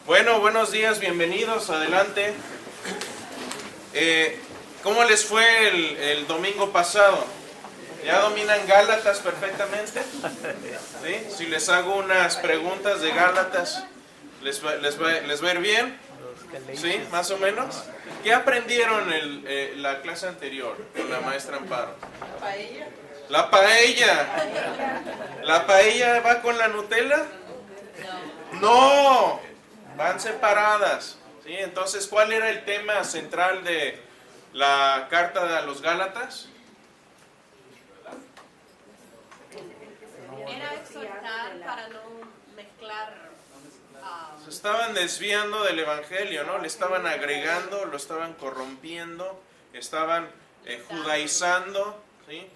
Bueno, buenos días, bienvenidos, adelante. ¿Cómo les fue el domingo pasado? ¿Ya dominan Gálatas perfectamente? ¿Sí? Si les hago unas preguntas de Gálatas, ¿les va a ir bien? ¿Sí? ¿Más o menos? ¿Qué aprendieron en la clase anterior con la maestra Amparo? Paella. La paella. ¿La paella va con la Nutella? No, van separadas. ¿Sí? Entonces, ¿cuál era el tema central de la carta a los Gálatas? Era exhortar para no mezclar. Se estaban desviando del Evangelio, ¿no? Le estaban agregando, lo estaban corrompiendo, estaban judaizando, ¿sí?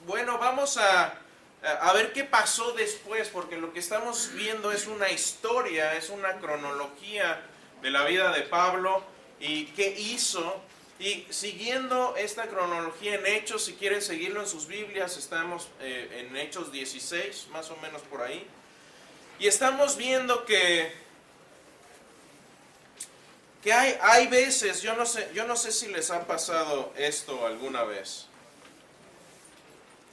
Bueno, vamos a ver qué pasó después, porque lo que estamos viendo es una historia, es una cronología de la vida de Pablo y qué hizo. Y siguiendo esta cronología en Hechos, si quieren seguirlo en sus Biblias, estamos en Hechos 16, más o menos por ahí. Y estamos viendo que hay veces, yo no sé si les ha pasado esto alguna vez.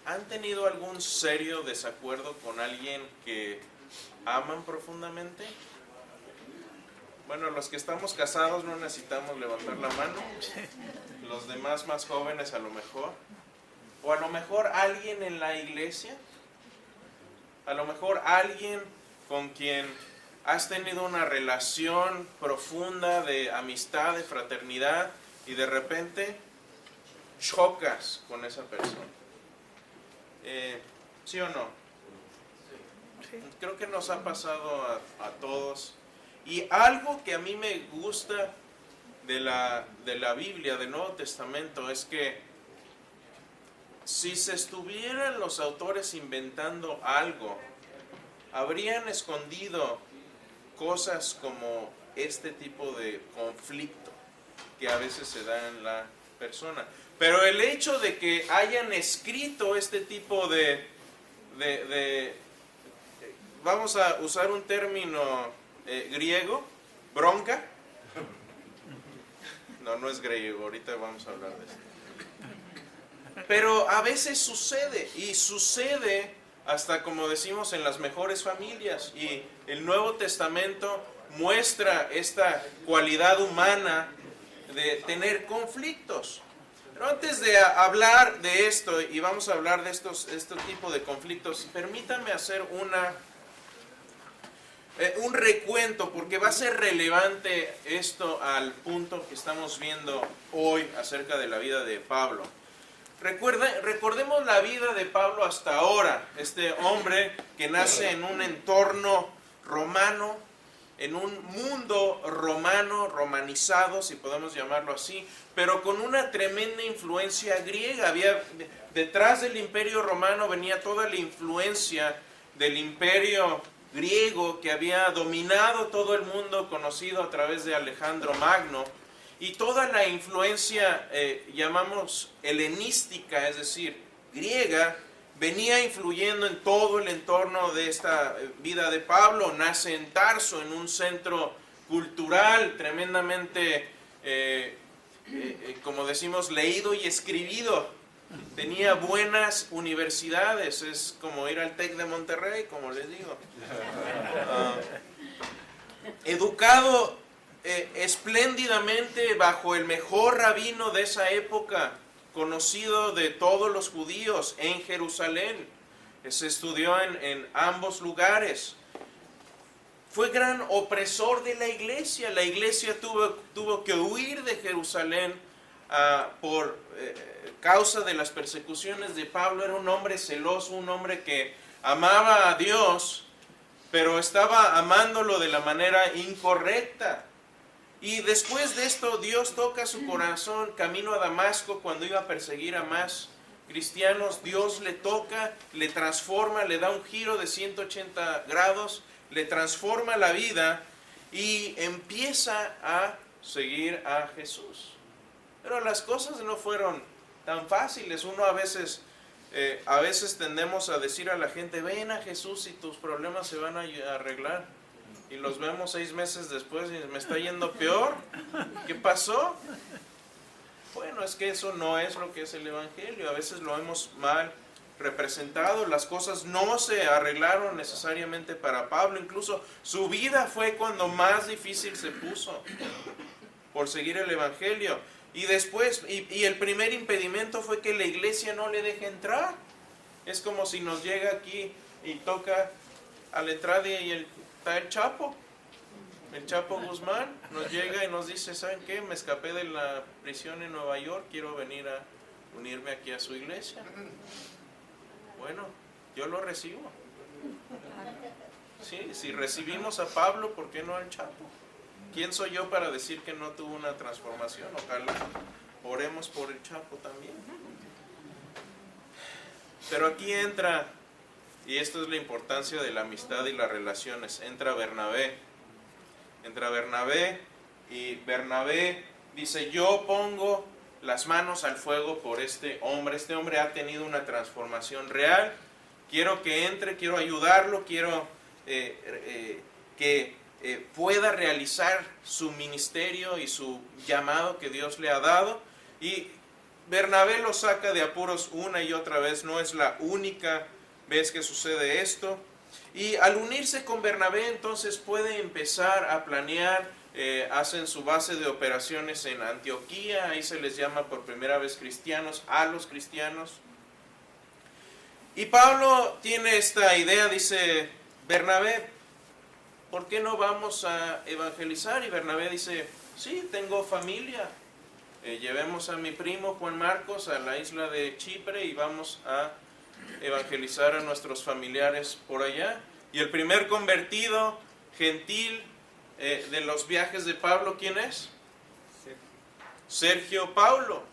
¿Han tenido algún serio desacuerdo con alguien que aman profundamente? Bueno, los que estamos casados no necesitamos levantar la mano. Los demás más jóvenes a lo mejor. O a lo mejor alguien en la iglesia. A lo mejor alguien con quien has tenido una relación profunda de amistad, de fraternidad, y de repente chocas con esa persona. ¿Sí o no? Creo que nos ha pasado a todos. Y algo que a mí me gusta de la Biblia, del Nuevo Testamento, es que si se estuvieran los autores inventando algo, habrían escondido cosas como este tipo de conflicto que a veces se da en la persona. Pero el hecho de que hayan escrito este tipo de vamos a usar un término griego, bronca. No es griego, ahorita vamos a hablar de esto. Pero a veces sucede, y sucede hasta, como decimos, en las mejores familias. Y el Nuevo Testamento muestra esta cualidad humana de tener conflictos. Pero antes de hablar de esto, y vamos a hablar de este tipo de conflictos, permítanme hacer un recuento, porque va a ser relevante esto al punto que estamos viendo hoy acerca de la vida de Pablo. Recordemos la vida de Pablo hasta ahora, este hombre que nace en un entorno romano, en un mundo romano, romanizado, si podemos llamarlo así, pero con una tremenda influencia griega. Detrás del imperio romano venía toda la influencia del imperio griego que había dominado todo el mundo conocido a través de Alejandro Magno, y toda la influencia, llamamos helenística, es decir, griega, venía influyendo en todo el entorno de esta vida de Pablo. Nace en Tarso, en un centro cultural tremendamente, como decimos, leído y escribido. Tenía buenas universidades, es como ir al TEC de Monterrey, como les digo. Educado espléndidamente bajo el mejor rabino de esa época, conocido de todos los judíos en Jerusalén. Se estudió en ambos lugares. Fue gran opresor de la iglesia. La iglesia tuvo que huir de Jerusalén por causa de las persecuciones de Pablo. Era un hombre celoso, un hombre que amaba a Dios, pero estaba amándolo de la manera incorrecta. Y después de esto, Dios toca su corazón camino a Damasco cuando iba a perseguir a más cristianos. Dios le toca, le transforma, le da un giro de 180 grados, le transforma la vida y empieza a seguir a Jesús. Pero las cosas no fueron tan fáciles. Uno a veces tendemos a decir a la gente: ven a Jesús y tus problemas se van a arreglar. y los vemos 6 meses después y me está yendo peor. ¿Qué pasó? Bueno, es que eso no es lo que es el Evangelio. A veces lo hemos mal representado. Las cosas no se arreglaron necesariamente para Pablo. Incluso su vida fue cuando más difícil se puso por seguir el Evangelio. Y después, y el primer impedimento fue que la iglesia no le deje entrar. Es como si nos llega aquí y toca a la entrada y está el Chapo Guzmán, nos llega y nos dice, ¿saben qué? Me escapé de la prisión en Nueva York, quiero venir a unirme aquí a su iglesia. Bueno, yo lo recibo. Sí, si recibimos a Pablo, ¿por qué no al Chapo? ¿Quién soy yo para decir que no tuvo una transformación? Ojalá oremos por el Chapo también. Pero aquí entra, y esto es la importancia de la amistad y las relaciones, entra Bernabé. Y Bernabé dice, yo pongo las manos al fuego por este hombre ha tenido una transformación real, quiero que entre, quiero ayudarlo, quiero que pueda realizar su ministerio y su llamado que Dios le ha dado. Y Bernabé lo saca de apuros una y otra vez, no es la única vez que sucede esto. Y al unirse con Bernabé, entonces puede empezar a planear, hacen su base de operaciones en Antioquía, ahí se les llama por primera vez cristianos, a los cristianos. Y Pablo tiene esta idea, dice, Bernabé, ¿por qué no vamos a evangelizar? Y Bernabé dice, sí, tengo familia, llevemos a mi primo Juan Marcos a la isla de Chipre y vamos a evangelizar a nuestros familiares por allá. Y el primer convertido gentil de los viajes de Pablo, ¿quién es? Sergio Paulo,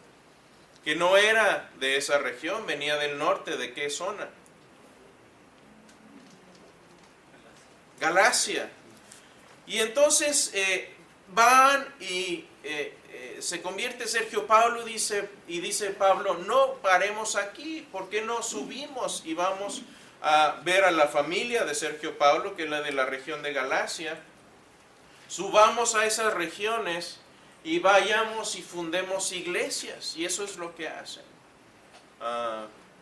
que no era de esa región, venía del norte. ¿De qué zona? Galacia. Y entonces van y se convierte Sergio Paulo y dice Pablo, no paremos aquí, ¿por qué no subimos y vamos a ver a la familia de Sergio Paulo, que es la de la región de Galacia? Subamos a esas regiones y vayamos y fundemos iglesias. Y eso es lo que hacen.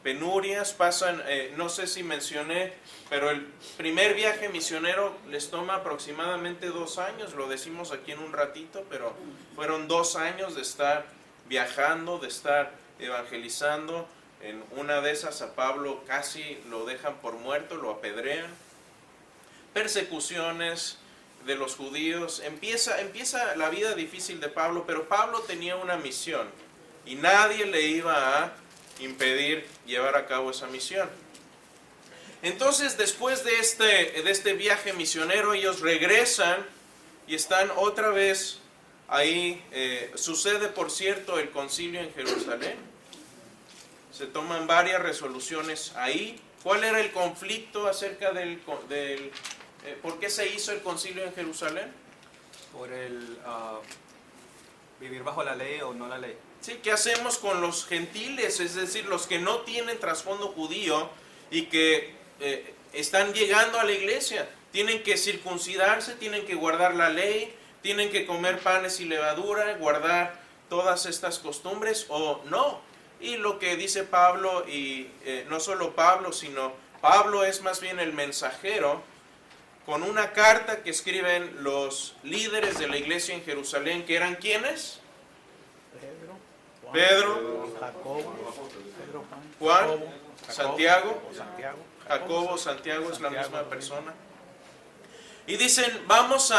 Penurias, pasan, no sé si mencioné, pero el primer viaje misionero les toma aproximadamente 2 años, lo decimos aquí en un ratito, pero fueron 2 años de estar viajando, de estar evangelizando. En una de esas a Pablo casi lo dejan por muerto, lo apedrean. Persecuciones de los judíos, empieza la vida difícil de Pablo, pero Pablo tenía una misión y nadie le iba a impedir llevar a cabo esa misión. Entonces, después de este viaje misionero, ellos regresan y están otra vez ahí. Sucede, por cierto, el concilio en Jerusalén. Se toman varias resoluciones ahí. ¿Cuál era el conflicto acerca del por qué se hizo el concilio en Jerusalén? Por el vivir bajo la ley o no la ley. Sí, ¿qué hacemos con los gentiles? Es decir, los que no tienen trasfondo judío y que están llegando a la iglesia. Tienen que circuncidarse, tienen que guardar la ley, tienen que comer panes y levadura, guardar todas estas costumbres o no. Y lo que dice Pablo, y no solo Pablo, sino Pablo es más bien el mensajero, con una carta que escriben los líderes de la iglesia en Jerusalén, que eran ¿quiénes? Pedro, Juan, Santiago. Jacobo, Santiago es la misma persona. Y dicen, vamos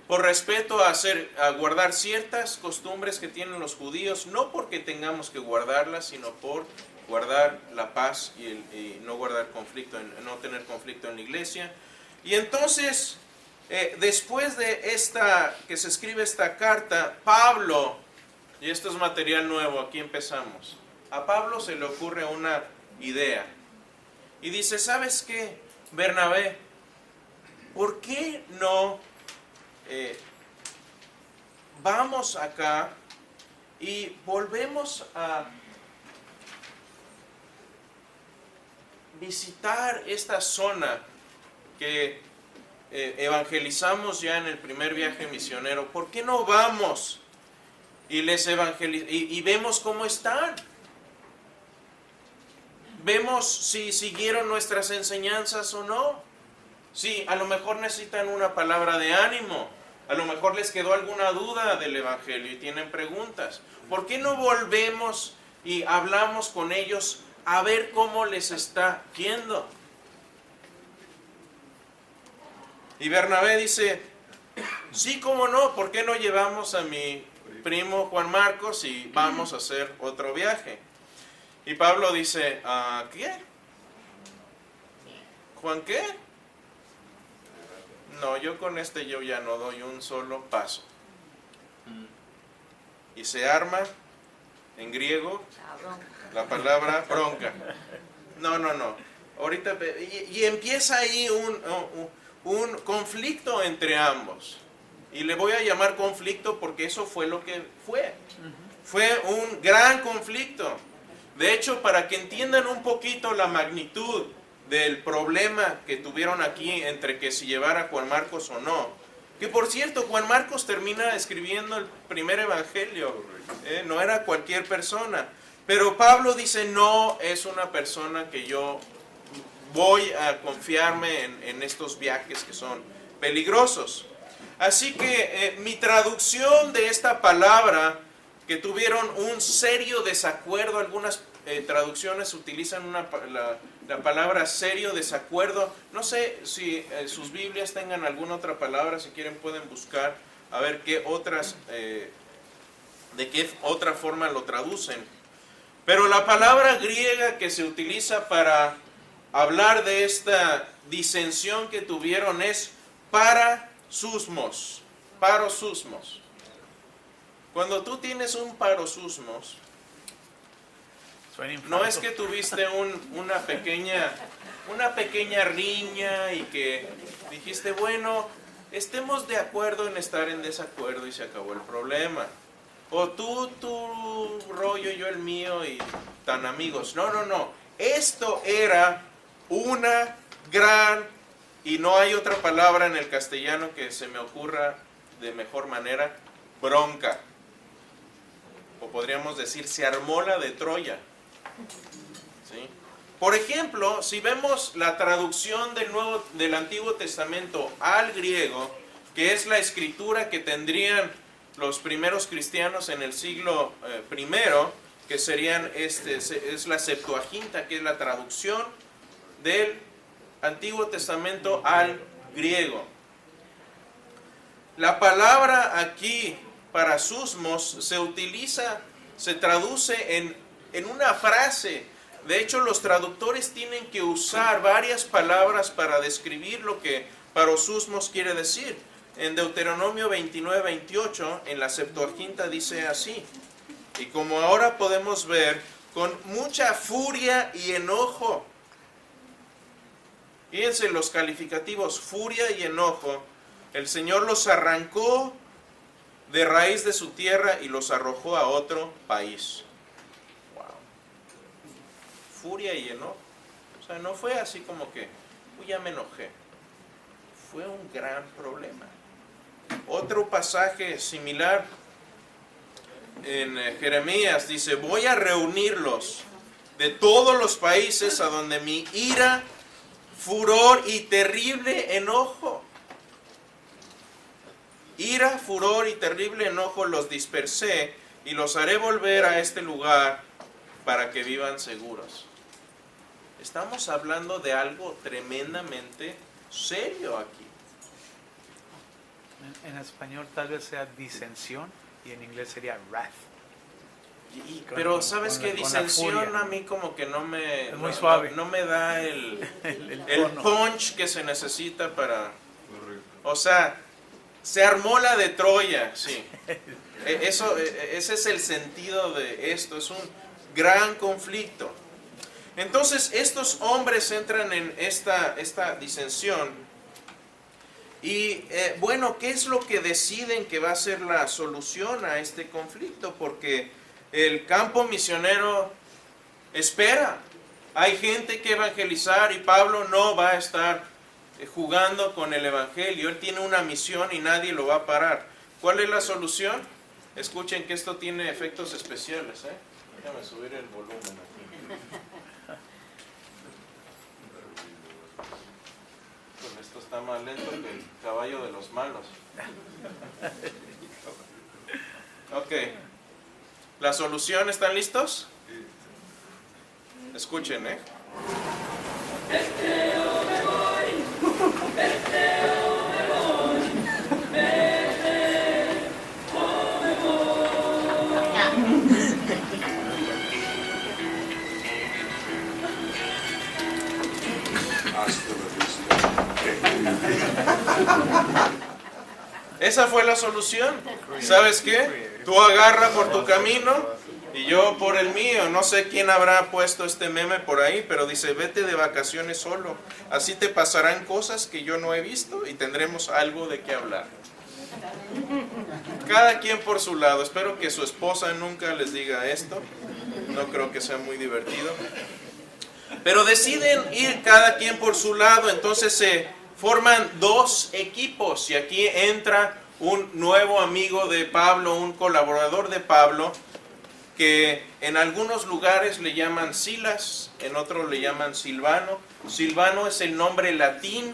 por respeto a guardar ciertas costumbres que tienen los judíos, no porque tengamos que guardarlas, sino por guardar la paz y no guardar conflicto, no tener conflicto en la iglesia. Y entonces, después de que se escribe esta carta, Pablo, y esto es material nuevo, aquí empezamos, a Pablo se le ocurre una idea. Y dice, ¿sabes qué, Bernabé? ¿Por qué no vamos acá y volvemos a visitar esta zona que evangelizamos ya en el primer viaje misionero, ¿por qué no vamos y les y vemos cómo están? Vemos si siguieron nuestras enseñanzas o no. Sí, a lo mejor necesitan una palabra de ánimo. A lo mejor les quedó alguna duda del Evangelio y tienen preguntas. ¿Por qué no volvemos y hablamos con ellos a ver cómo les está yendo? Y Bernabé dice, sí, cómo no, ¿por qué no llevamos a mi primo Juan Marcos y vamos a hacer otro viaje? Y Pablo dice, ¿qué? ¿Juan qué? No, yo con yo ya no doy un solo paso. Y se arma, en griego, la palabra bronca. No. Ahorita, y empieza ahí un conflicto entre ambos. Y le voy a llamar conflicto porque eso fue lo que fue. Fue un gran conflicto. De hecho, para que entiendan un poquito la magnitud del problema que tuvieron aquí entre que si llevara a Juan Marcos o no. Que por cierto, Juan Marcos termina escribiendo el primer evangelio. No era cualquier persona. Pero Pablo dice, no es una persona que yo voy a confiarme en estos viajes que son peligrosos. Así que mi traducción de esta palabra, que tuvieron un serio desacuerdo, algunas traducciones utilizan la palabra serio desacuerdo. No sé si sus Biblias tengan alguna otra palabra, si quieren pueden buscar a ver qué otras, de qué otra forma lo traducen. Pero la palabra griega que se utiliza para hablar de esta disensión que tuvieron es parosusmos. Parosusmos. Cuando tú tienes un parosusmos, no es que tuviste una pequeña riña y que dijiste, bueno, estemos de acuerdo en estar en desacuerdo y se acabó el problema. O tú tu rollo, yo el mío y tan amigos. No. Esto era una gran, y no hay otra palabra en el castellano que se me ocurra de mejor manera, bronca. O podríamos decir, se armó la de Troya. ¿Sí? Por ejemplo, si vemos la traducción del Antiguo Testamento al griego, que es la escritura que tendrían los primeros cristianos en el siglo I, que serían es la Septuaginta, que es la traducción del Antiguo Testamento al griego. La palabra aquí para susmos se traduce en una frase. De hecho, los traductores tienen que usar varias palabras para describir lo que parosusmos quiere decir. En Deuteronomio 29-28, en la Septuaginta dice así: y como ahora podemos ver, con mucha furia y enojo. Fíjense los calificativos, furia y enojo. El Señor los arrancó de raíz de su tierra y los arrojó a otro país. Wow. Furia y enojo. O sea, no fue así como que, uy, ya me enojé. Fue un gran problema. Otro pasaje similar en Jeremías dice: voy a reunirlos de todos los países a donde mi ira, furor y terrible enojo. Ira, furor y terrible enojo los dispersé y los haré volver a este lugar para que vivan seguros. Estamos hablando de algo tremendamente serio aquí. En español tal vez sea disensión y en inglés sería wrath. Pero sabes que disensión a mí como que no me, es muy suave. No me da el punch que se necesita para... O sea, se armó la de Troya, sí. Ese es el sentido de esto, es un gran conflicto. Entonces estos hombres entran en esta disensión. Y bueno, ¿qué es lo que deciden que va a ser la solución a este conflicto? Porque el campo misionero espera. Hay gente que evangelizar y Pablo no va a estar jugando con el evangelio. Él tiene una misión y nadie lo va a parar. ¿Cuál es la solución? Escuchen que esto tiene efectos especiales, ¿eh? Déjame subir el volumen aquí. Pues esto está más lento que el caballo de los malos. Ok. ¿La solución? ¿Están listos? Escuchen, ¿eh? Esa fue la solución. ¿Sabes qué? Tú agarra por tu camino y yo por el mío. No sé quién habrá puesto este meme por ahí, pero dice, vete de vacaciones solo. Así te pasarán cosas que yo no he visto y tendremos algo de qué hablar. Cada quien por su lado. Espero que su esposa nunca les diga esto. No creo que sea muy divertido. Pero deciden ir cada quien por su lado. Entonces se forman dos equipos. Y aquí entra un nuevo amigo de Pablo, un colaborador de Pablo, que en algunos lugares le llaman Silas, en otros le llaman Silvano. Silvano es el nombre latín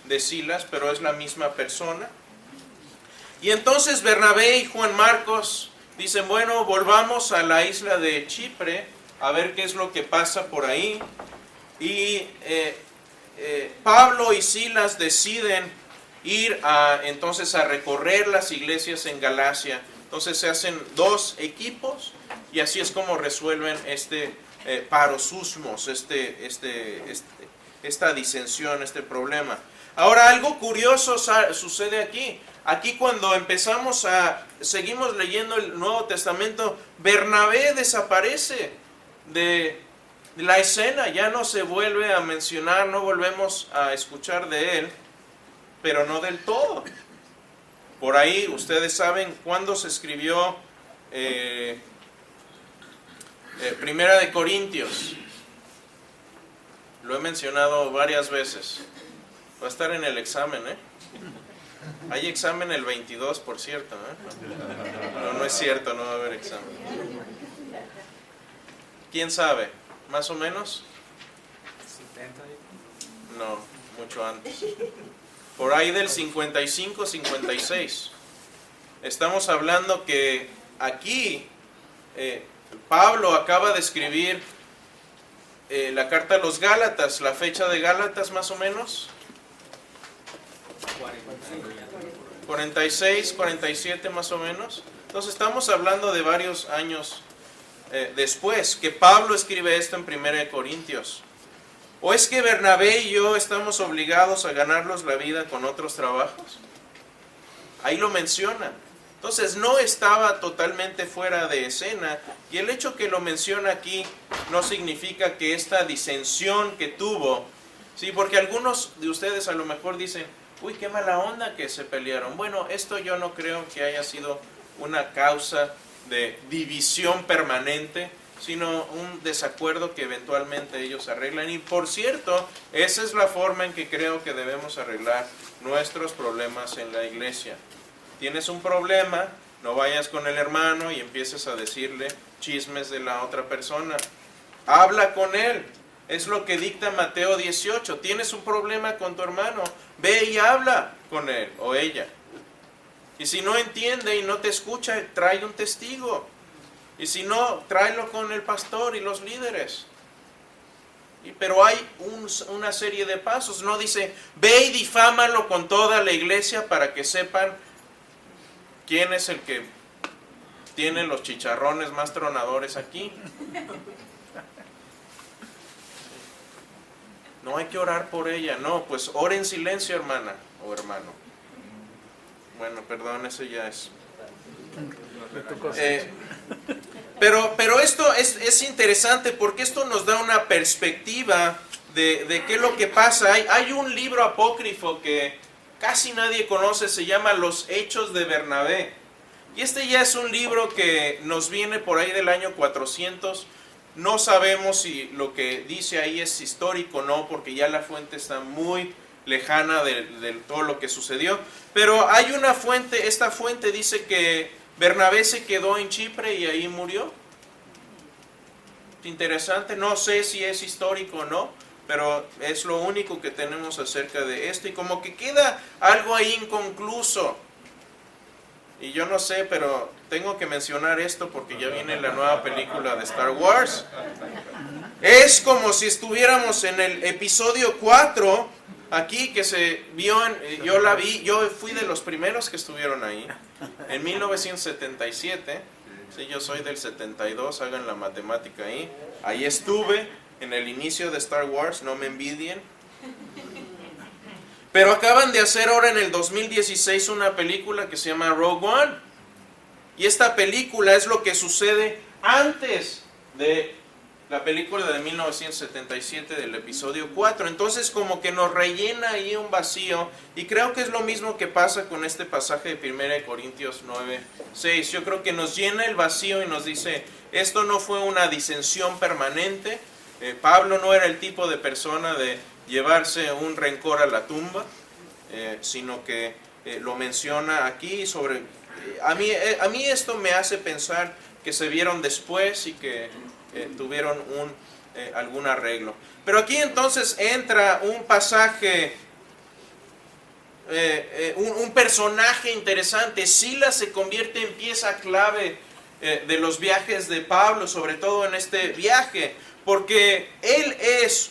de Silas, pero es la misma persona. Y entonces Bernabé y Juan Marcos dicen, bueno, volvamos a la isla de Chipre a ver qué es lo que pasa por ahí. Y Pablo y Silas deciden ir entonces a recorrer las iglesias en Galacia. Entonces se hacen dos equipos y así es como resuelven este parosusmos, esta disensión, este problema. Ahora, algo curioso sucede aquí. Aquí cuando seguimos leyendo el Nuevo Testamento, Bernabé desaparece de la escena, ya no se vuelve a mencionar, no volvemos a escuchar de él, pero no del todo. Por ahí, ustedes saben cuándo se escribió Primera de Corintios. Lo he mencionado varias veces. Va a estar en el examen, ¿eh? Hay examen el 22, por cierto, ¿eh? No es cierto, no va a haber examen. ¿Quién sabe? ¿Más o menos? 70. No, mucho antes. Por ahí del 55, 56. Estamos hablando que aquí Pablo acaba de escribir la carta a los Gálatas, la fecha de Gálatas más o menos. 46, 47 más o menos. Entonces estamos hablando de varios años después que Pablo escribe esto en 1 Corintios. ¿O es que Bernabé y yo estamos obligados a ganarnos la vida con otros trabajos? Ahí lo menciona. Entonces no estaba totalmente fuera de escena, y el hecho que lo menciona aquí no significa que esta disensión que tuvo, sí, porque algunos de ustedes a lo mejor dicen, uy, qué mala onda que se pelearon. Bueno, esto yo no creo que haya sido una causa de división permanente, sino un desacuerdo que eventualmente ellos arreglan. Y por cierto, esa es la forma en que creo que debemos arreglar nuestros problemas en la iglesia. Tienes un problema, no vayas con el hermano y empieces a decirle chismes de la otra persona. Habla con él. Es lo que dicta Mateo 18. Tienes un problema con tu hermano, ve y habla con él o ella. Y si no entiende y no te escucha, trae un testigo. Y si no, tráelo con el pastor y los líderes. Pero hay una serie de pasos. No dice, ve y difámalo con toda la iglesia para que sepan quién es el que tiene los chicharrones más tronadores aquí. No hay que orar por ella, no, pues ore en silencio, hermana o hermano. Bueno, perdón, eso ya es. Pero esto es interesante porque esto nos da una perspectiva de qué es lo que pasa. Hay un libro apócrifo que casi nadie conoce, se llama Los Hechos de Bernabé. Y este ya es un libro que nos viene por ahí del año 400. No sabemos si lo que dice ahí es histórico o no, porque ya la fuente está muy lejana de todo lo que sucedió. Pero hay una fuente, esta fuente dice que Bernabé se quedó en Chipre y ahí murió. Interesante, no sé si es histórico o no, pero es lo único que tenemos acerca de esto. Y como que queda algo ahí inconcluso. Y yo no sé, pero tengo que mencionar esto porque ya viene la nueva película de Star Wars. Es como si estuviéramos en el episodio 4, aquí que se vio, yo la vi, yo fui de los primeros que estuvieron ahí, en 1977, sí, yo soy del 72, hagan la matemática ahí. Ahí estuve en el inicio de Star Wars, no me envidien. Pero acaban de hacer ahora en el 2016 una película que se llama Rogue One. Y esta película es lo que sucede antes de la película de 1977 del episodio 4. Entonces como que nos rellena ahí un vacío. Y creo que es lo mismo que pasa con este pasaje de 1 Corintios 9:6. Yo creo que nos llena el vacío y nos dice, esto no fue una disensión permanente. Pablo no era el tipo de persona de llevarse un rencor a la tumba, sino que lo menciona aquí sobre... a mí esto me hace pensar que se vieron después y que tuvieron algún arreglo. Pero aquí entonces entra un pasaje, un personaje interesante. Silas se convierte en pieza clave de los viajes de Pablo, sobre todo en este viaje, porque él es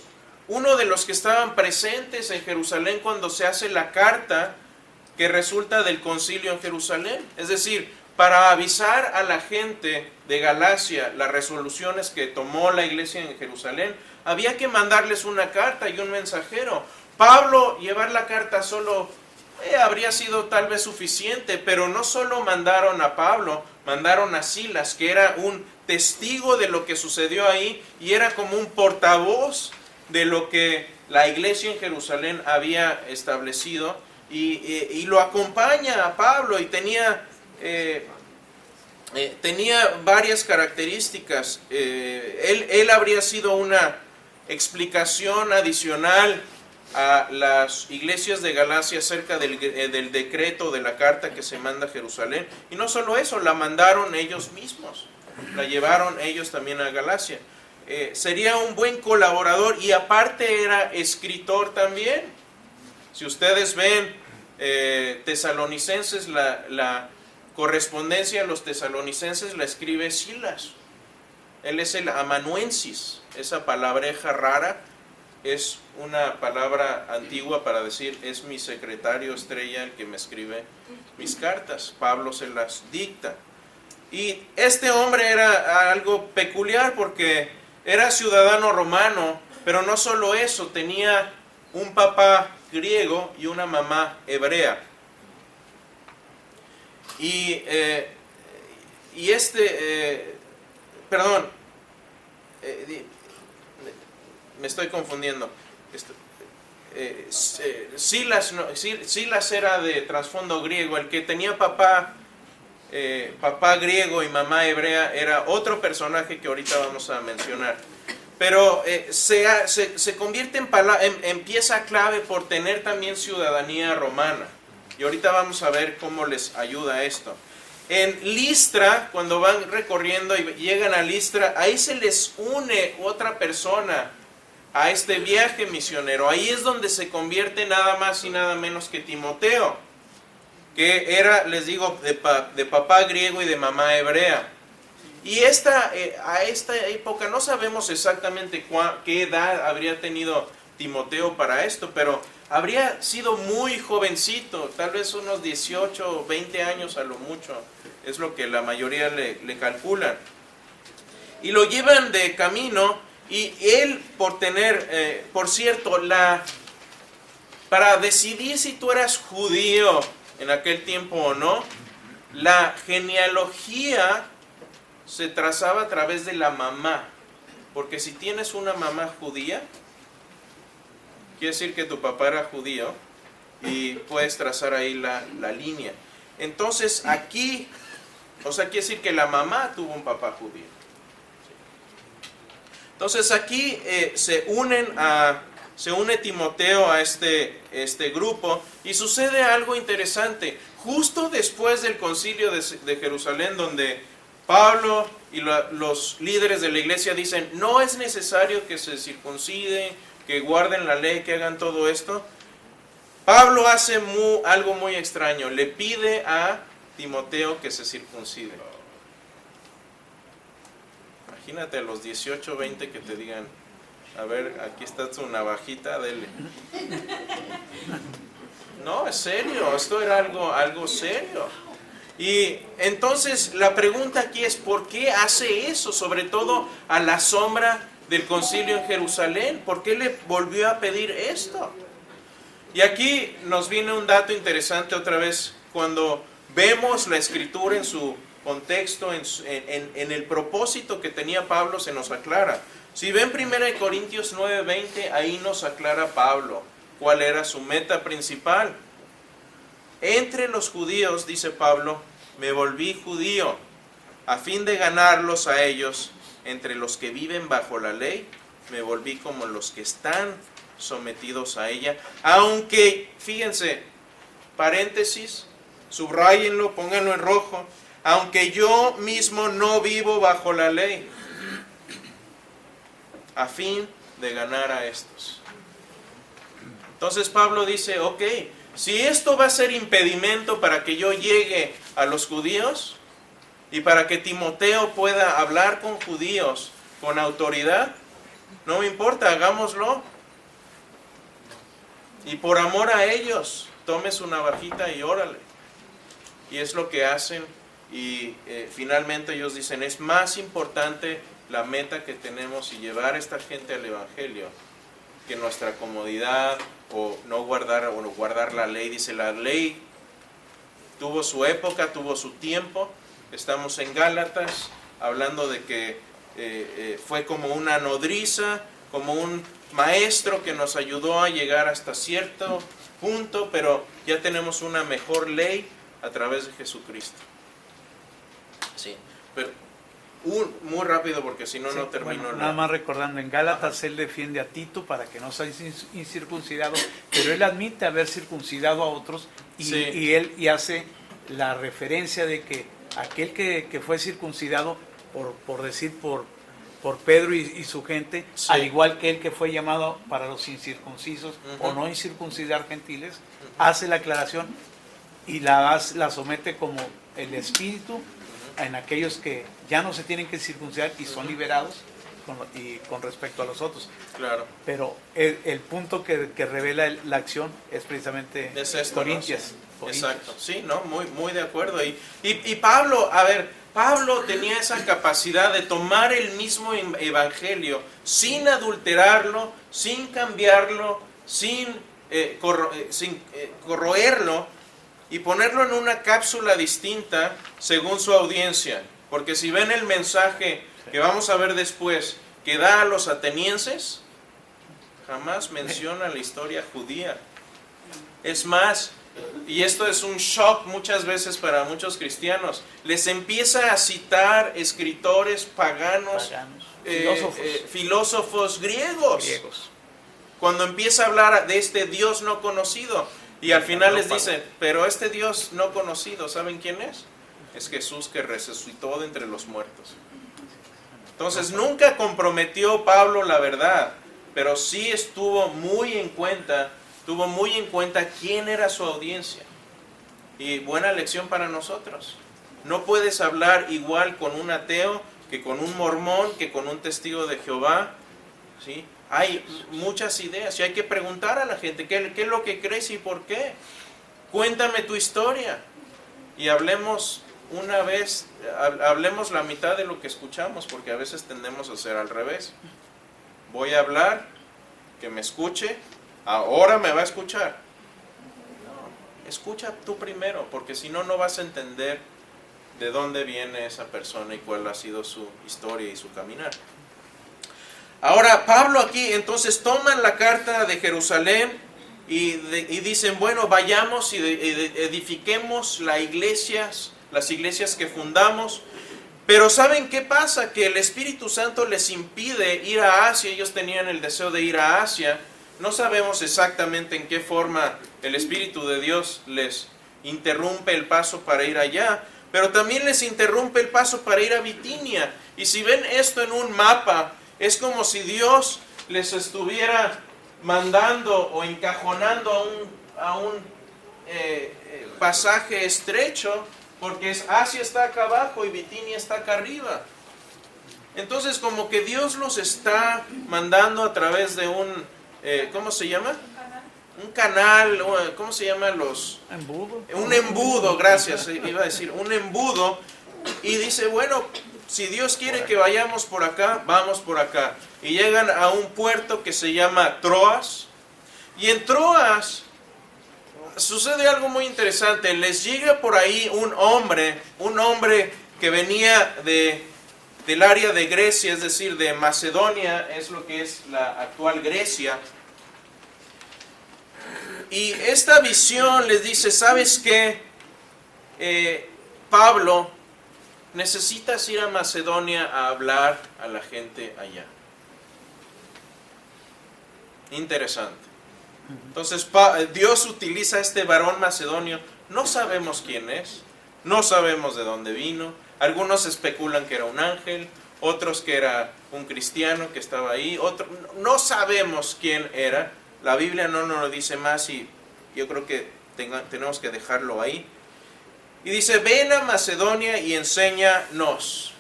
uno de los que estaban presentes en Jerusalén cuando se hace la carta que resulta del concilio en Jerusalén. Es decir, para avisar a la gente de Galacia las resoluciones que tomó la iglesia en Jerusalén, había que mandarles una carta y un mensajero. Pablo llevar la carta solo habría sido tal vez suficiente, pero no solo mandaron a Pablo, mandaron a Silas, que era un testigo de lo que sucedió ahí y era como un portavoz de lo que la iglesia en Jerusalén había establecido, y lo acompaña a Pablo, y tenía varias características. Él habría sido una explicación adicional a las iglesias de Galacia acerca del decreto de la carta que se manda a Jerusalén, y no solo eso, la mandaron ellos mismos, la llevaron ellos también a Galacia. Sería un buen colaborador y aparte era escritor también. Si ustedes ven Tesalonicenses, la correspondencia a los tesalonicenses la escribe Silas. Él es el amanuensis. Esa palabreja rara es una palabra antigua para decir es mi secretario estrella el que me escribe mis cartas. Pablo se las dicta. Y este hombre era algo peculiar porque era ciudadano romano, pero no solo eso, tenía un papá griego y una mamá hebrea. Me estoy confundiendo. Silas era de trasfondo griego. El que tenía papá griego y mamá hebrea era otro personaje que ahorita vamos a mencionar. Pero se convierte en pieza clave por tener también ciudadanía romana. Y ahorita vamos a ver cómo les ayuda esto. En Listra, cuando van recorriendo y llegan a Listra, ahí se les une otra persona a este viaje misionero. Ahí es donde se convierte nada más y nada menos que Timoteo, que era, les digo, de papá griego y de mamá hebrea. Y a esta época no sabemos exactamente qué edad habría tenido Timoteo para esto, pero habría sido muy jovencito, tal vez unos 18 o 20 años a lo mucho, es lo que la mayoría le calculan. Y lo llevan de camino, y él por cierto, para decidir si tú eras judío en aquel tiempo o no, la genealogía se trazaba a través de la mamá, porque si tienes una mamá judía, quiere decir que tu papá era judío y puedes trazar ahí la línea. Entonces aquí, quiere decir que la mamá tuvo un papá judío. Entonces aquí se unen a se une Timoteo a este grupo y sucede algo interesante. Justo después del concilio de Jerusalén, donde Pablo y los líderes de la iglesia dicen, no es necesario que se circunciden, que guarden la ley, que hagan todo esto, Pablo hace algo muy extraño, le pide a Timoteo que se circuncide. Imagínate a los 18, 20 que te digan, a ver, aquí está tu navajita, dele. No, es serio, esto era algo serio. Y entonces la pregunta aquí es, ¿por qué hace eso? Sobre todo a la sombra del concilio en Jerusalén. ¿Por qué le volvió a pedir esto? Y aquí nos viene un dato interesante otra vez, cuando vemos la escritura en su contexto, en el propósito que tenía Pablo, se nos aclara. Si ven 1 Corintios 9:20, ahí nos aclara Pablo cuál era su meta principal. Entre los judíos, dice Pablo, me volví judío, a fin de ganarlos a ellos. Entre los que viven bajo la ley, me volví como los que están sometidos a ella. Aunque, fíjense, paréntesis, subráyenlo, pónganlo en rojo, aunque yo mismo no vivo bajo la ley, a fin de ganar a estos. Entonces Pablo dice, ok, si esto va a ser impedimento para que yo llegue a los judíos y para que Timoteo pueda hablar con judíos con autoridad, no me importa, hagámoslo. Y por amor a ellos, tome su navajita y órale. Y es lo que hacen. Y finalmente ellos dicen, es más importante la meta que tenemos y llevar a esta gente al Evangelio que nuestra comodidad o no guardar la ley. Dice, la ley tuvo su época, tuvo su tiempo. Estamos en Gálatas hablando de que fue como una nodriza, como un maestro que nos ayudó a llegar hasta cierto punto, pero ya tenemos una mejor ley a través de Jesucristo. Sí, pero muy rápido porque si no, no termino. Bueno, nada más recordando, en Gálatas él defiende a Tito para que no sea incircuncidado, pero él admite haber circuncidado a otros y, sí, y hace la referencia de que aquel que fue circuncidado por Pedro y su gente, sí, al igual que el que fue llamado para los incircuncisos o no incircuncidar gentiles, hace la aclaración y la somete como el Espíritu en aquellos que ya no se tienen que circuncidar y son liberados con respecto a los otros. Claro. Pero el punto que revela la acción es precisamente es esto, Corintios. ¿no? Sí. Exacto, sí, no, muy de acuerdo. Y Pablo, Pablo tenía esa capacidad de tomar el mismo evangelio sin adulterarlo, sin cambiarlo, sin corroerlo, y ponerlo en una cápsula distinta según su audiencia. Porque si ven el mensaje que vamos a ver después, que da a los atenienses, jamás menciona la historia judía. Es más, y esto es un shock muchas veces para muchos cristianos, les empieza a citar escritores paganos, filósofos griegos, cuando empieza a hablar de este Dios no conocido. Y al final les dice, pero este Dios no conocido, ¿saben quién es? Es Jesús, que resucitó de entre los muertos. Entonces nunca comprometió Pablo la verdad, pero sí tuvo muy en cuenta quién era su audiencia. Y buena lección para nosotros. No puedes hablar igual con un ateo que con un mormón, que con un testigo de Jehová, ¿sí? Hay muchas ideas y hay que preguntar a la gente qué es lo que crees y por qué. Cuéntame tu historia y hablemos la mitad de lo que escuchamos, porque a veces tendemos a hacer al revés. Voy a hablar, que me escuche, ahora me va a escuchar. No, escucha tú primero, porque si no, no vas a entender de dónde viene esa persona y cuál ha sido su historia y su caminar. Ahora, Pablo aquí, entonces toman la carta de Jerusalén y dicen, bueno, vayamos y edifiquemos las iglesias que fundamos. Pero ¿saben qué pasa? Que el Espíritu Santo les impide ir a Asia. Ellos tenían el deseo de ir a Asia, No sabemos exactamente en qué forma el Espíritu de Dios les interrumpe el paso para ir allá, pero también les interrumpe el paso para ir a Bitinia. Y si ven esto en un mapa, es como si Dios les estuviera mandando o encajonando a un pasaje estrecho, porque Asia está acá abajo y Bitinia está acá arriba. Entonces como que Dios los está mandando a través de un, ¿cómo se llama? Un canal, ¿cómo se llama los? Embudo. Un embudo, gracias, iba a decir, un embudo. Y dice, bueno, si Dios quiere que vayamos por acá, vamos por acá. Y llegan a un puerto que se llama Troas. Y en Troas sucede algo muy interesante. Les llega por ahí un hombre que venía del área de Grecia, es decir, de Macedonia, es lo que es la actual Grecia. Y esta visión les dice, ¿sabes qué? Pablo, necesitas ir a Macedonia a hablar a la gente allá. Interesante. Entonces Dios utiliza a este varón macedonio, no sabemos quién es, no sabemos de dónde vino, algunos especulan que era un ángel, otros que era un cristiano que estaba ahí, no sabemos quién era, la Biblia no nos lo dice más y yo creo que tenemos que dejarlo ahí. Y dice, ven a Macedonia y enséñanos.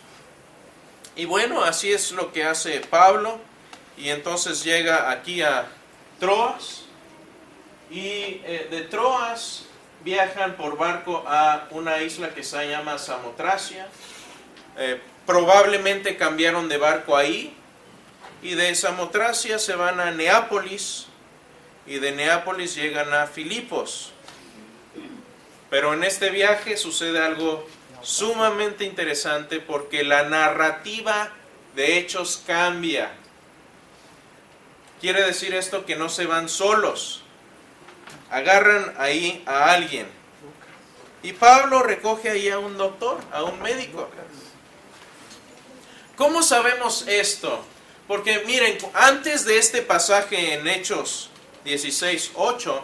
Y bueno, así es lo que hace Pablo, y entonces llega aquí a Troas. Y de Troas viajan por barco a una isla que se llama Samotracia. Probablemente cambiaron de barco ahí. Y de Samotracia se van a Neápolis. Y de Neápolis llegan a Filipos. Pero en este viaje sucede algo sumamente interesante porque la narrativa de Hechos cambia. Quiere decir esto que no se van solos. Agarran ahí a alguien. Y Pablo recoge ahí a un doctor, a un médico. ¿Cómo sabemos esto? Porque miren, antes de este pasaje en Hechos 16:8,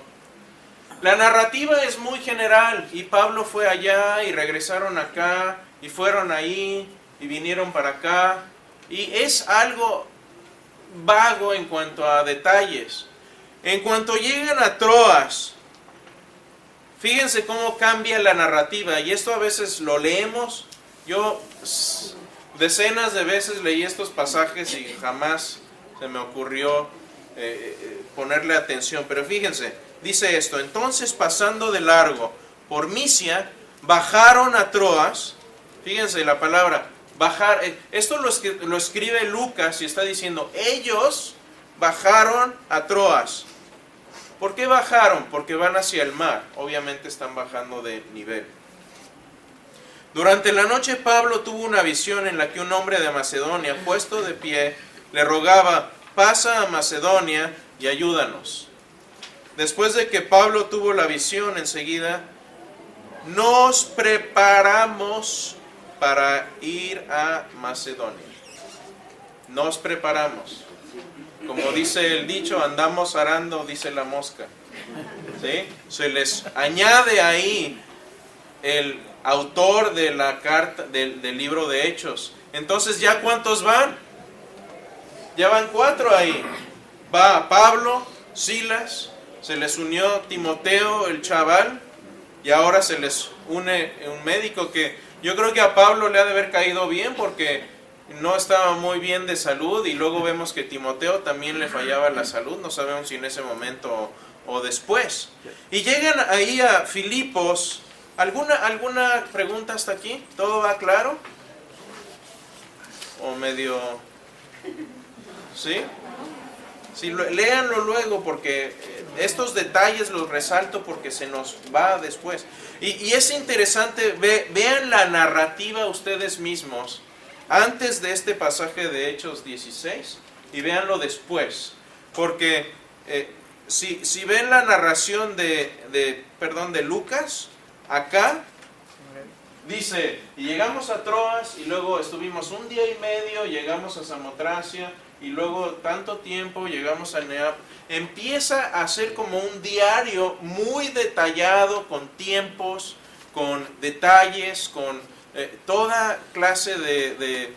la narrativa es muy general. Y Pablo fue allá y regresaron acá y fueron ahí y vinieron para acá. Y es algo vago en cuanto a detalles. En cuanto llegan a Troas, fíjense cómo cambia la narrativa. Y esto a veces lo leemos. Yo decenas de veces leí estos pasajes y jamás se me ocurrió ponerle atención. Pero fíjense, dice esto: entonces pasando de largo por Misia, bajaron a Troas. Fíjense la palabra bajar. Esto lo escribe Lucas y está diciendo, ellos bajaron a Troas. ¿Por qué bajaron? Porque van hacia el mar. Obviamente están bajando de nivel. Durante la noche Pablo tuvo una visión en la que un hombre de Macedonia, puesto de pie, le rogaba, pasa a Macedonia y ayúdanos. Después de que Pablo tuvo la visión, enseguida nos preparamos para ir a Macedonia. Nos preparamos. Como dice el dicho, andamos arando, dice la mosca. ¿Sí? Se les añade ahí el autor de la carta del libro de Hechos. Entonces, ¿ya cuántos van? Ya van 4 ahí. Va Pablo, Silas, se les unió Timoteo, el chaval, y ahora se les une un médico que yo creo que a Pablo le ha de haber caído bien porque no estaba muy bien de salud, y luego vemos que Timoteo también le fallaba la salud, no sabemos si en ese momento o después. Y llegan ahí a Filipos. ¿Alguna pregunta hasta aquí? ¿Todo va claro? ¿O medio? ¿Sí? Sí, léanlo luego porque estos detalles los resalto porque se nos va después. Y es interesante, vean la narrativa ustedes mismos antes de este pasaje de Hechos 16 y véanlo después. Porque si ven la narración de Lucas, acá dice, y llegamos a Troas y luego estuvimos un día y medio, llegamos a Samotracia y luego tanto tiempo llegamos a Neápolis. Empieza a ser como un diario muy detallado, con tiempos, con detalles, con toda clase de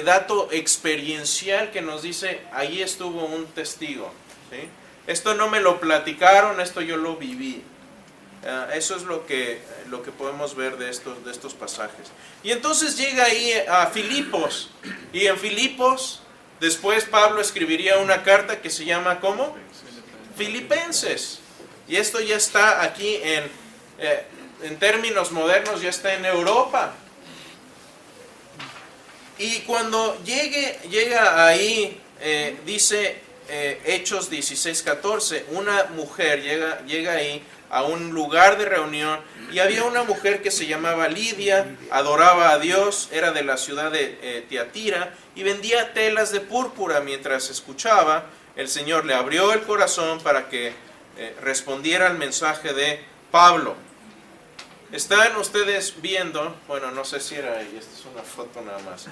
dato experiencial que nos dice, ahí estuvo un testigo, ¿sí? Esto no me lo platicaron, esto yo lo viví. Eso es lo que podemos ver de estos pasajes. Y entonces llega ahí a Filipos, y en Filipos después Pablo escribiría una carta que se llama ¿cómo? Filipenses. Y esto ya está aquí en términos modernos, ya está en Europa. Y cuando llega ahí, dice Hechos 16:14, una mujer llega ahí a un lugar de reunión, y había una mujer que se llamaba Lidia, adoraba a Dios, era de la ciudad de Tiatira, y vendía telas de púrpura. Mientras escuchaba, el Señor le abrió el corazón para que respondiera al mensaje de Pablo. Están ustedes viendo, bueno, no sé si era ahí, esta es una foto nada más,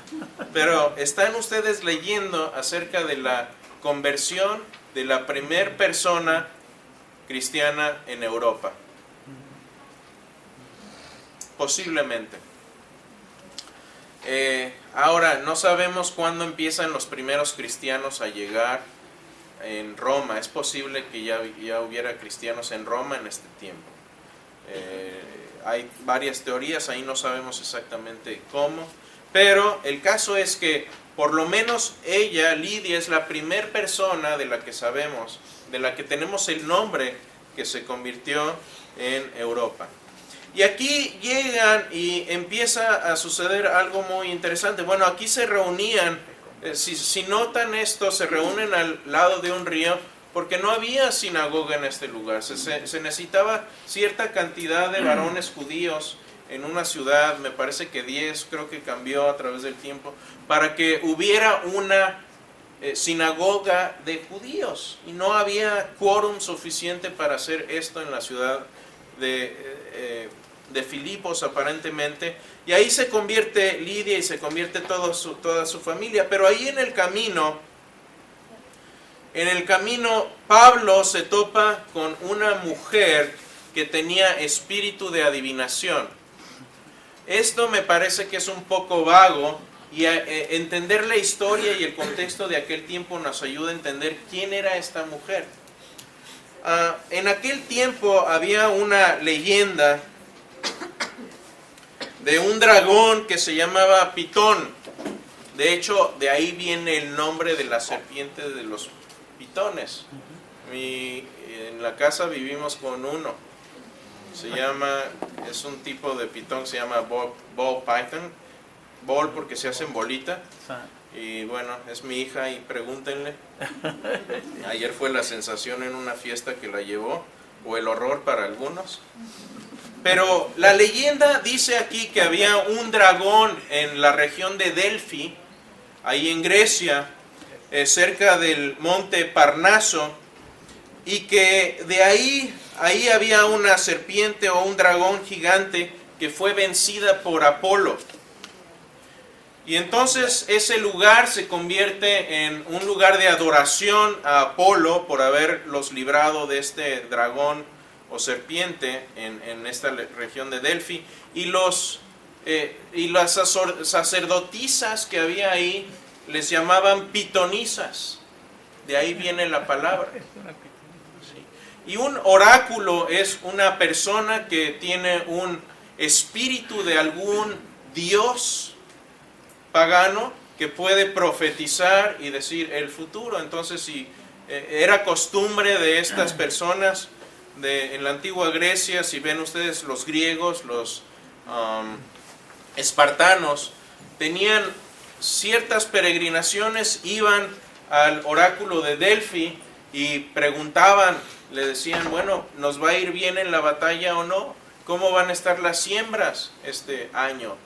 pero están ustedes leyendo acerca de la conversión de la primer persona cristiana en Europa. Posiblemente. Ahora, no sabemos cuándo empiezan los primeros cristianos a llegar en Roma. Es posible que ya hubiera cristianos en Roma en este tiempo. Hay varias teorías, ahí no sabemos exactamente cómo, pero el caso es que por lo menos ella, Lidia, es la primera persona de la que sabemos, de la que tenemos el nombre, que se convirtió en Europa. Y aquí llegan y empieza a suceder algo muy interesante. Bueno, aquí se reunían, si notan esto, se reúnen al lado de un río, porque no había sinagoga en este lugar. Se necesitaba cierta cantidad de varones judíos en una ciudad, me parece que 10, creo que cambió a través del tiempo, para que hubiera una sinagoga de judíos. Y no había quórum suficiente para hacer esto en la ciudad de Filipos, aparentemente. Y ahí se convierte Lidia y se convierte toda su familia. Pero ahí en el camino Pablo se topa con una mujer que tenía espíritu de adivinación. Esto me parece que es un poco vago, y entender la historia y el contexto de aquel tiempo nos ayuda a entender quién era esta mujer. En aquel tiempo había una leyenda de un dragón que se llamaba Pitón. De hecho, de ahí viene el nombre de la serpiente de los pitones. En la casa vivimos con uno. Es un tipo de pitón, se llama ball python. Ball porque se hace en bolita. Y bueno, es mi hija y pregúntenle. Ayer fue la sensación en una fiesta que la llevó, o el horror para algunos. Pero la leyenda dice aquí que había un dragón en la región de Delfi, ahí en Grecia, cerca del monte Parnaso, y que de ahí había una serpiente o un dragón gigante que fue vencida por Apolo. Y entonces ese lugar se convierte en un lugar de adoración a Apolo por haberlos librado de este dragón o serpiente en esta región de Delfi. Y las sacerdotisas que había ahí les llamaban pitonisas. De ahí viene la palabra. Sí. Y un oráculo es una persona que tiene un espíritu de algún dios pagano que puede profetizar y decir el futuro. Entonces, si era costumbre de estas personas en la antigua Grecia, si ven ustedes los griegos, los espartanos, tenían ciertas peregrinaciones, iban al oráculo de Delfi y preguntaban, le decían, bueno, ¿nos va a ir bien en la batalla o no? ¿Cómo van a estar las siembras este año?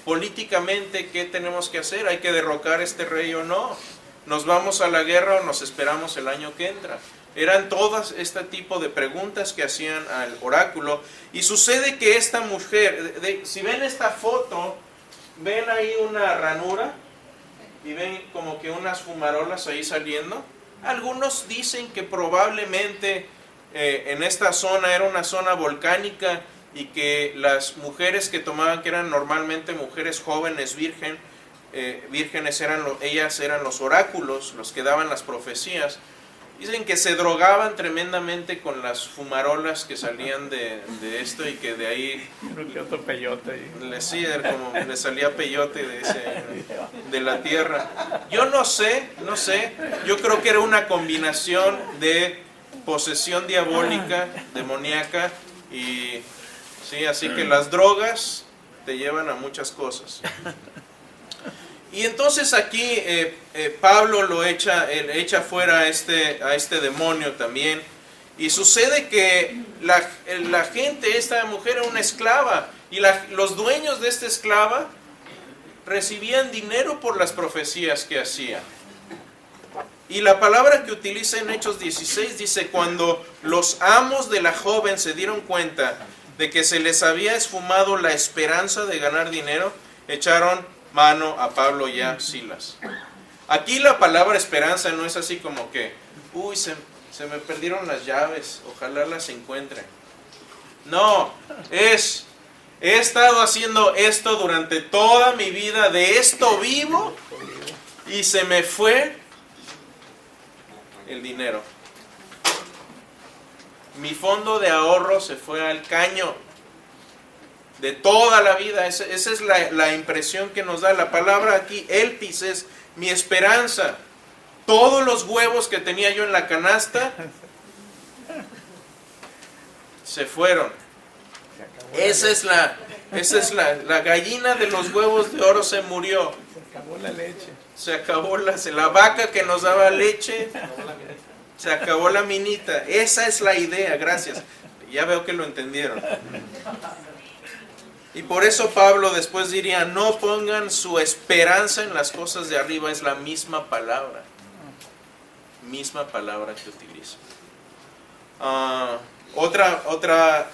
Políticamente, ¿qué tenemos que hacer? ¿Hay que derrocar a este rey o no? ¿Nos vamos a la guerra o nos esperamos el año que entra? Eran todas este tipo de preguntas que hacían al oráculo. Y sucede que esta mujer, si ven esta foto, ¿ven ahí una ranura? y ven como que unas fumarolas ahí saliendo. Algunos dicen que probablemente en esta zona era una zona volcánica y que las mujeres que tomaban, que eran normalmente mujeres jóvenes, vírgenes, ellas eran los oráculos, los que daban las profecías. Dicen que se drogaban tremendamente con las fumarolas que salían de esto y que de ahí otro peyote. sí, como le salía peyote de la tierra. Yo no sé, yo creo que era una combinación de posesión diabólica, demoníaca, y sí, así que las drogas te llevan a muchas cosas. Y entonces aquí Pablo lo echa fuera a este demonio también. Y sucede que la gente, esta mujer era una esclava. Y los dueños de esta esclava recibían dinero por las profecías que hacía. Y la palabra que utiliza en Hechos 16 dice: cuando los amos de la joven se dieron cuenta de que se les había esfumado la esperanza de ganar dinero, echaron mano a Pablo y a Silas. Aquí la palabra esperanza no es así como que, uy, se me perdieron las llaves, ojalá las encuentre. No, he estado haciendo esto durante toda mi vida, de esto vivo, y se me fue el dinero. Mi fondo de ahorro se fue al caño. De toda la vida, esa es la impresión que nos da la palabra aquí. Elpis es mi esperanza. Todos los huevos que tenía yo en la canasta se fueron. Esa es la gallina de los huevos de oro se murió. Se acabó la leche. Se acabó la vaca que nos daba leche. Se acabó la minita. Esa es la idea, gracias. Ya veo que lo entendieron. Y por eso Pablo después diría: no pongan su esperanza en las cosas de arriba. Es la misma palabra que utiliza. Otra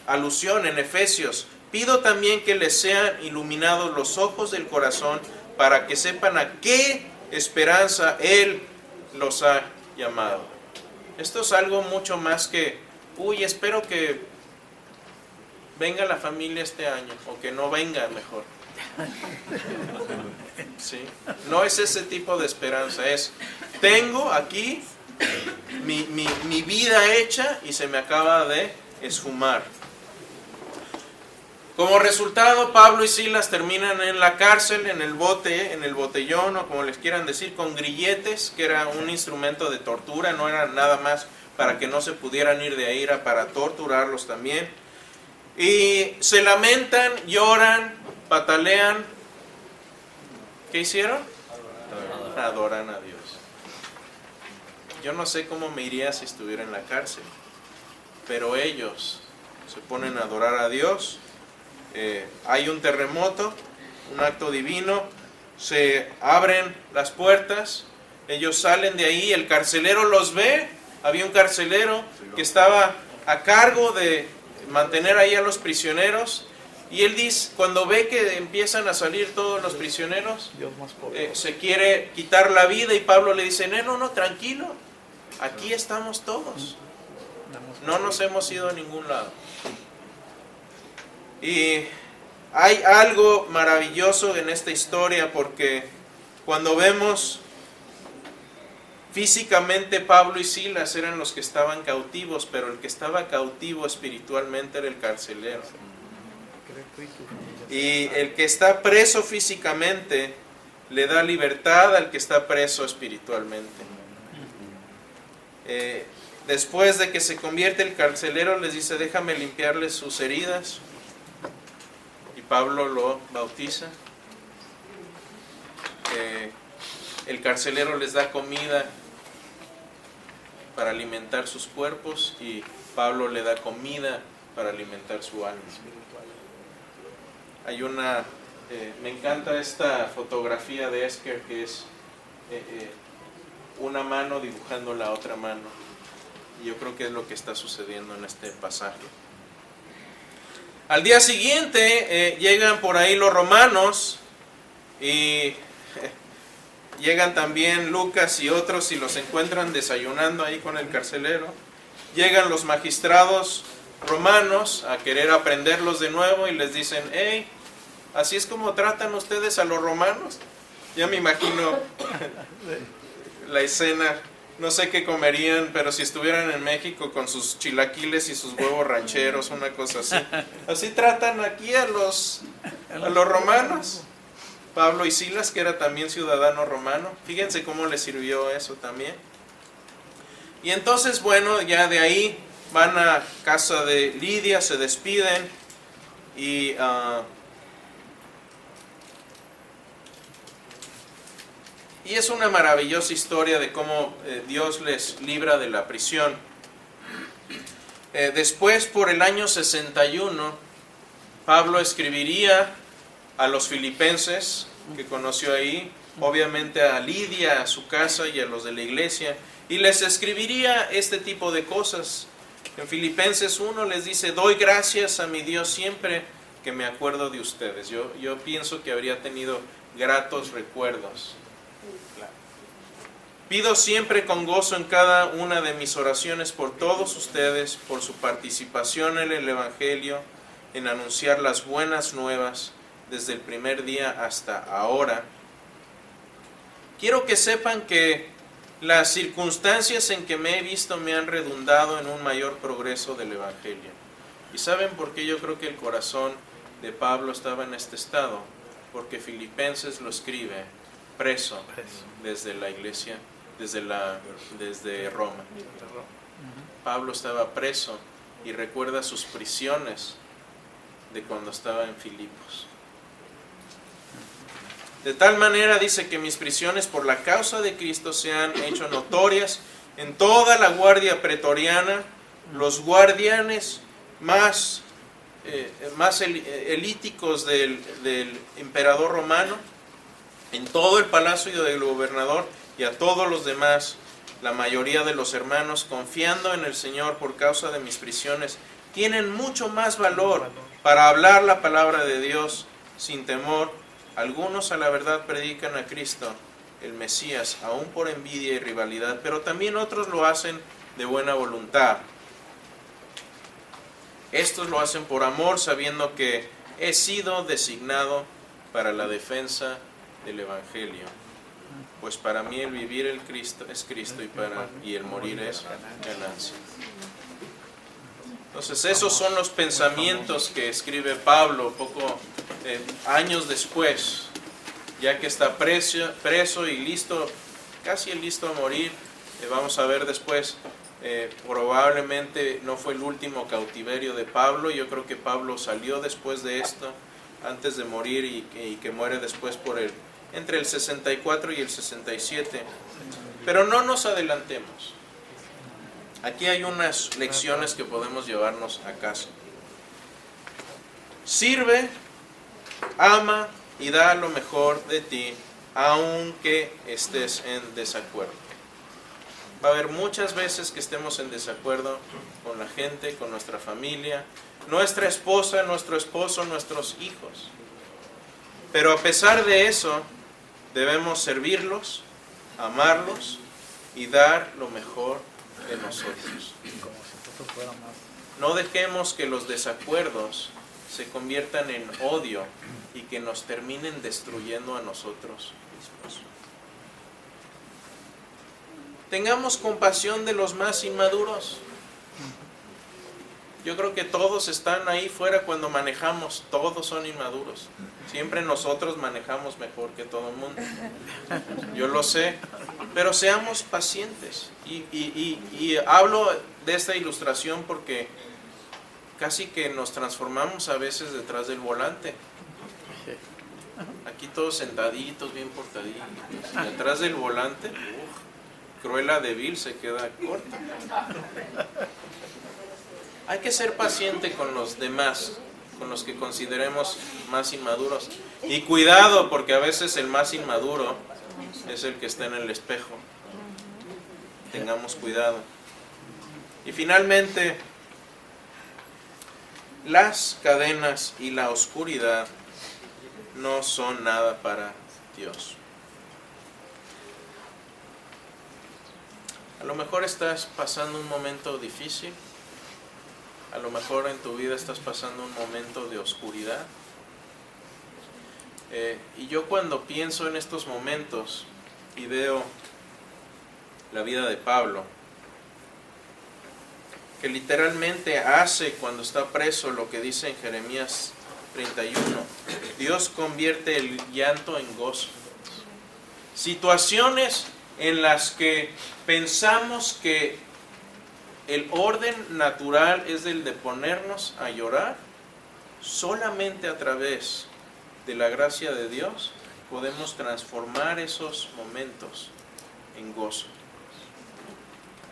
alusión en Efesios: pido también que les sean iluminados los ojos del corazón para que sepan a qué esperanza Él los ha llamado. Esto es algo mucho más que, uy, espero que venga la familia este año, o que no venga mejor. ¿Sí? No es ese tipo de esperanza, es: tengo aquí mi vida hecha y se me acaba de esfumar. Como resultado, Pablo y Silas terminan en la cárcel, en el botellón, o como les quieran decir, con grilletes, que era un instrumento de tortura. No era nada más para que no se pudieran ir de ahí, era para torturarlos también. Y se lamentan, lloran, patalean. ¿Qué hicieron? Adoran a Dios. Yo no sé cómo me iría si estuviera en la cárcel, pero ellos se ponen a adorar a Dios. Hay un terremoto, un acto divino, se abren las puertas, ellos salen de ahí, el carcelero los ve. Había un carcelero que estaba a cargo de mantener ahí a los prisioneros, y él dice, cuando ve que empiezan a salir todos los prisioneros, se quiere quitar la vida, y Pablo le dice: no, tranquilo, aquí estamos todos, no nos hemos ido a ningún lado. Y hay algo maravilloso en esta historia, porque cuando vemos físicamente, Pablo y Silas eran los que estaban cautivos, pero el que estaba cautivo espiritualmente era el carcelero. Y el que está preso físicamente le da libertad al que está preso espiritualmente. Después de que se convierte el carcelero, les dice: déjame limpiarles sus heridas. Y Pablo lo bautiza. El carcelero les da comida para alimentar sus cuerpos, y Pablo le da comida para alimentar su alma. Hay me encanta esta fotografía de Esker, que es una mano dibujando la otra mano, y yo creo que es lo que está sucediendo en este pasaje. Al día siguiente llegan por ahí los romanos, y Llegan también Lucas y otros y los encuentran desayunando ahí con el carcelero. Llegan los magistrados romanos a querer aprenderlos de nuevo y les dicen, hey, ¿así es como tratan ustedes a los romanos? Ya me imagino la escena, no sé qué comerían, pero si estuvieran en México con sus chilaquiles y sus huevos rancheros, una cosa así. ¿Así tratan aquí a los romanos? Pablo y Silas, que era también ciudadano romano, fíjense cómo les sirvió eso también. Y entonces, bueno, ya de ahí van a casa de Lidia, se despiden y es una maravillosa historia de cómo Dios les libra de la prisión. Después, por el año 61, Pablo escribiría a los filipenses que conoció ahí, obviamente a Lidia, a su casa y a los de la iglesia, y les escribiría este tipo de cosas. En Filipenses 1 les dice, doy gracias a mi Dios siempre que me acuerdo de ustedes. Yo pienso que habría tenido gratos recuerdos. Pido siempre con gozo en cada una de mis oraciones por todos ustedes, por su participación en el Evangelio, en anunciar las buenas nuevas desde el primer día hasta ahora. Quiero que sepan que las circunstancias en que me he visto me han redundado en un mayor progreso del Evangelio. ¿Y saben por qué yo creo que el corazón de Pablo estaba en este estado? Porque Filipenses lo escribe preso desde la iglesia, desde Roma. Pablo estaba preso y recuerda sus prisiones de cuando estaba en Filipos. De tal manera dice que mis prisiones por la causa de Cristo se han hecho notorias en toda la guardia pretoriana, los guardianes más elíticos del emperador romano, en todo el palacio del gobernador y a todos los demás, la mayoría de los hermanos, confiando en el Señor por causa de mis prisiones, tienen mucho más valor para hablar la palabra de Dios sin temor. Algunos a la verdad predican a Cristo, el Mesías, aún por envidia y rivalidad, pero también otros lo hacen de buena voluntad. Estos lo hacen por amor, sabiendo que he sido designado para la defensa del Evangelio. Pues para mí el vivir es Cristo y el morir es ganancia. Entonces esos son los pensamientos que escribe Pablo años después, ya que está preso y listo, casi listo a morir. Vamos a ver después, probablemente no fue el último cautiverio de Pablo. Yo creo que Pablo salió después de esto, antes de morir, y que muere después entre el 64 y el 67. Pero no nos adelantemos. Aquí hay unas lecciones que podemos llevarnos a casa. Sirve, ama y da lo mejor de ti, aunque estés en desacuerdo. Va a haber muchas veces que estemos en desacuerdo con la gente, con nuestra familia, nuestra esposa, nuestro esposo, nuestros hijos. Pero a pesar de eso, debemos servirlos, amarlos y dar lo mejor de nosotros. No dejemos que los desacuerdos se conviertan en odio y que nos terminen destruyendo a nosotros mismos. Tengamos compasión de los más inmaduros. Yo creo que todos están ahí fuera cuando manejamos, todos son inmaduros. Siempre nosotros manejamos mejor que todo el mundo. Yo lo sé, pero seamos pacientes. Y hablo de esta ilustración porque casi que nos transformamos a veces detrás del volante. Aquí todos sentaditos, bien portaditos. Detrás del volante, Cruella de Vil se queda corta. Hay que ser paciente con los demás, con los que consideremos más inmaduros. Y cuidado, porque a veces el más inmaduro es el que está en el espejo. Tengamos cuidado. Y finalmente, las cadenas y la oscuridad no son nada para Dios. A lo mejor estás pasando un momento difícil, a lo mejor en tu vida estás pasando un momento de oscuridad. Y yo cuando pienso en estos momentos y veo la vida de Pablo, que literalmente hace cuando está preso lo que dice en Jeremías 31, Dios convierte el llanto en gozo. Situaciones en las que pensamos que el orden natural es el de ponernos a llorar, solamente a través de la gracia de Dios podemos transformar esos momentos en gozo.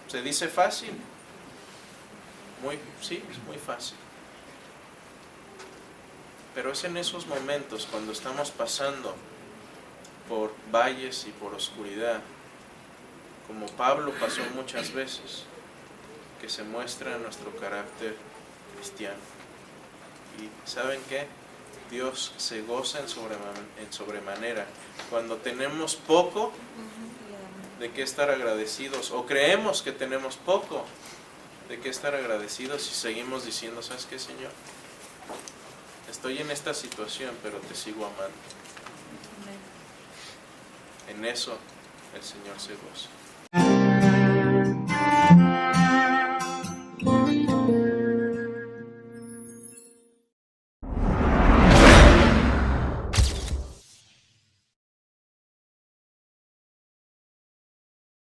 ¿Se dice fácil? Sí, es muy fácil. Pero es en esos momentos cuando estamos pasando por valles y por oscuridad, como Pablo pasó muchas veces, que se muestra nuestro carácter cristiano. ¿Y saben qué? Dios se goza en sobremanera cuando tenemos poco de qué estar agradecidos, o creemos que tenemos poco de qué estar agradecidos, y seguimos diciendo, ¿sabes qué, Señor? Estoy en esta situación, pero te sigo amando. En eso el Señor se goza.